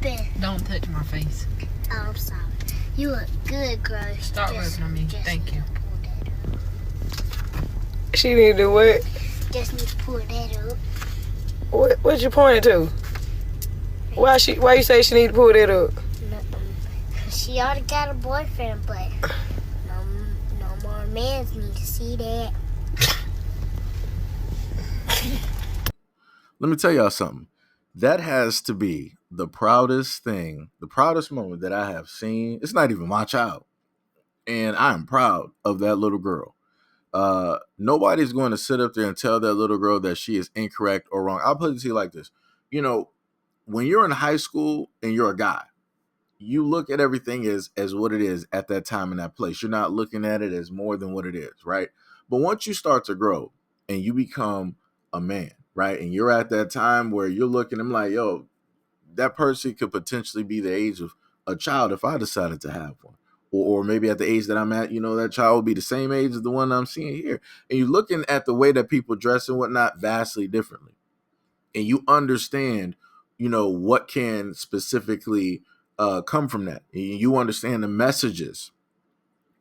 rubbing. Don't touch my face. Oh, I'm sorry. You look good, girl. Stop rubbing on me. Thank you. She need to do what? Just need to pull that up. What you pointing to? Why you say she need to pull that up? She already got a boyfriend, but no more men need to see that. Let me tell y'all something. That has to be the proudest thing, the proudest moment that I have seen. It's not even my child. And I am proud of that little girl. Nobody's going to sit up there and tell that little girl that she is incorrect or wrong. I'll put it to you like this. You know, when you're in high school and you're a guy, you look at everything as what it is at that time in that place. You're not looking at it as more than what it is, right? But once you start to grow and you become a man, right? And you're at that time where you're looking, I'm like, yo, that person could potentially be the age of a child if I decided to have one. Or maybe at the age that I'm at, that child will be the same age as the one I'm seeing here. And you're looking at the way that people dress and whatnot vastly differently. And you understand, what can specifically come from that. You understand the messages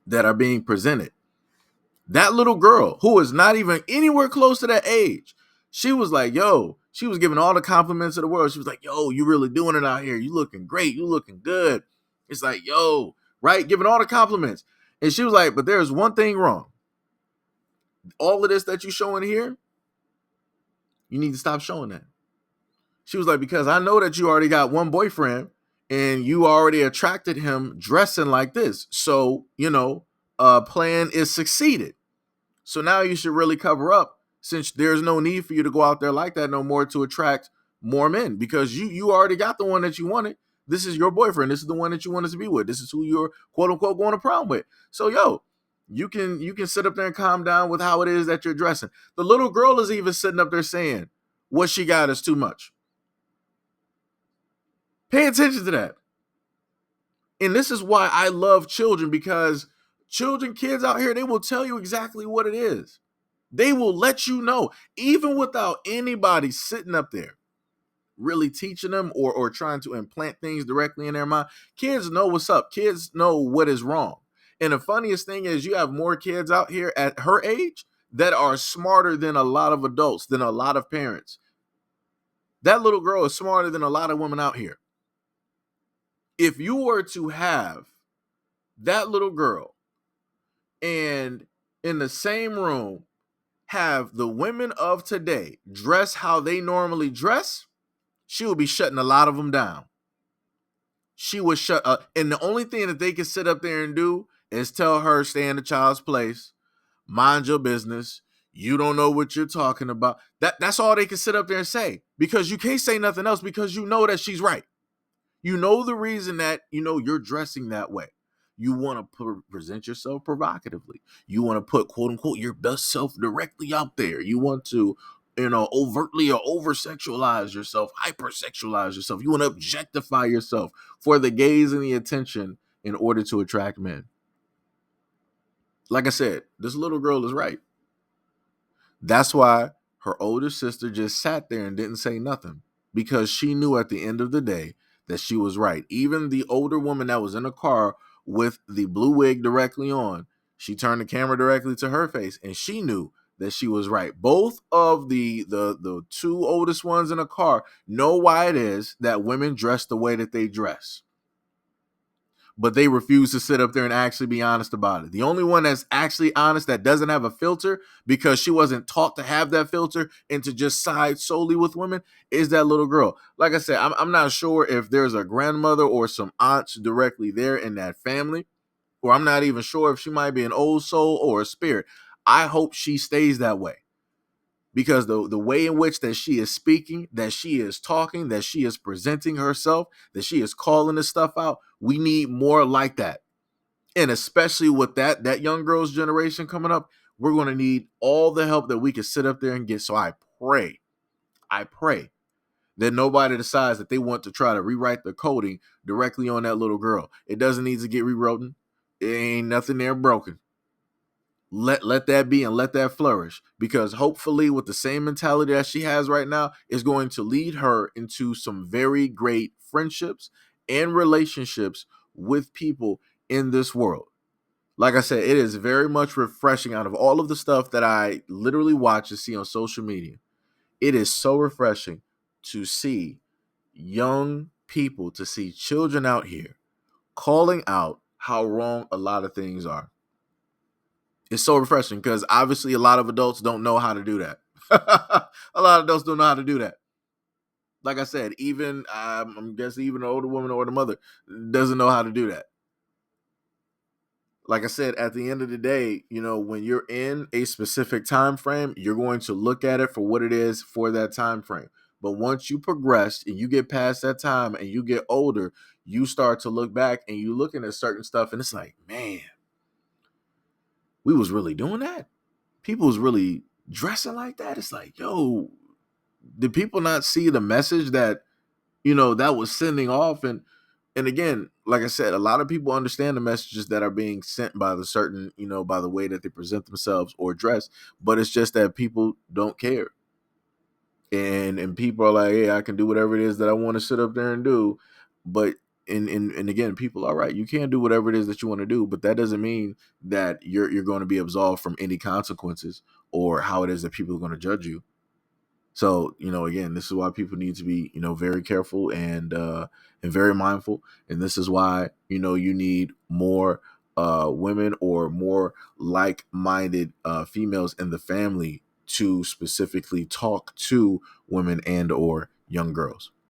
that are being presented. That little girl, who is not even anywhere close to that age, she was like, yo, she was giving all the compliments of the world. She was like, yo, you really doing it out here. You looking great. You looking good. It's like, yo, right? Giving all the compliments. And she was like, but there's one thing wrong. All of this that you showing here, you need to stop showing that. She was like, because I know that you already got one boyfriend and you already attracted him dressing like this. So, plan is succeeded. So now you should really cover up, since there's no need for you to go out there like that no more to attract more men, because you already got the one that you wanted. This is your boyfriend. This is the one that you wanted to be with. This is who you're quote unquote going to prom with. So, yo, you can sit up there and calm down with how it is that you're dressing. The little girl is even sitting up there saying what she got is too much. Pay attention to that. And this is why I love children, because kids out here, they will tell you exactly what it is. They will let you know, even without anybody sitting up there really teaching them or trying to implant things directly in their mind. Kids know what's up. Kids know what is wrong. And the funniest thing is, you have more kids out here at her age that are smarter than a lot of adults, than a lot of parents. That little girl is smarter than a lot of women out here. If you were to have that little girl and in the same room have the women of today dress how they normally dress, she would be shutting a lot of them down. She would shut up. And the only thing that they can sit up there and do is tell her, stay in the child's place, mind your business. You don't know what you're talking about. That's all they can sit up there and say, because you can't say nothing else, because you know that she's right. You know the reason that, you're dressing that way. You want to present yourself provocatively. You want to put, quote unquote, your best self directly out there. You want to, overtly or over-sexualize yourself, hypersexualize yourself. You want to objectify yourself for the gaze and the attention in order to attract men. Like I said, this little girl is right. That's why her older sister just sat there and didn't say nothing, because she knew at the end of the day that she was right. Even the older woman that was in the car with the blue wig directly on, she turned the camera directly to her face, and she knew that she was right. Both of the two oldest ones in the car know why it is that women dress the way that they dress. But they refuse to sit up there and actually be honest about it. The only one that's actually honest, that doesn't have a filter, because she wasn't taught to have that filter and to just side solely with women, is that little girl. Like I said, I'm not sure if there's a grandmother or some aunts directly there in that family, or I'm not even sure if she might be an old soul or a spirit. I hope she stays that way, because the way in which that she is speaking, that she is talking, that she is presenting herself, that she is calling this stuff out, we need more like that. And especially with that young girl's generation coming up, we're going to need all the help that we can sit up there and get. So I pray that nobody decides that they want to try to rewrite the coding directly on that little girl. It doesn't need to get rewritten. It ain't nothing there broken. let that be and let that flourish, because hopefully with the same mentality that she has right now is going to lead her into some very great friendships and relationships with people in this world. Like I said, it is very much refreshing. Out of all of the stuff that I literally watch and see on social media, it is so refreshing to see young people, to see children out here calling out how wrong a lot of things are. It's so refreshing because obviously a lot of adults don't know how to do that. A lot of adults don't know how to do that. Like I said, even I'm guessing even an older woman or the mother doesn't know how to do that. Like I said, at the end of the day, when you're in a specific time frame, you're going to look at it for what it is for that time frame. But once you progress and you get past that time and you get older, you start to look back and you looking at certain stuff and it's like, man, we was really doing that. People was really dressing like that. It's like, yo, did people not see the message that, that was sending off? And again, like I said, a lot of people understand the messages that are being sent by the certain, by the way that they present themselves or dress, but it's just that people don't care. And people are like, hey, I can do whatever it is that I want to sit up there and do. But and again, people are right. You can do whatever it is that you want to do, but that doesn't mean that you're going to be absolved from any consequences or how it is that people are going to judge you. So, again, this is why people need to be, very careful and very mindful. And this is why, you need more women or more like-minded females in the family to specifically talk to women and or young girls.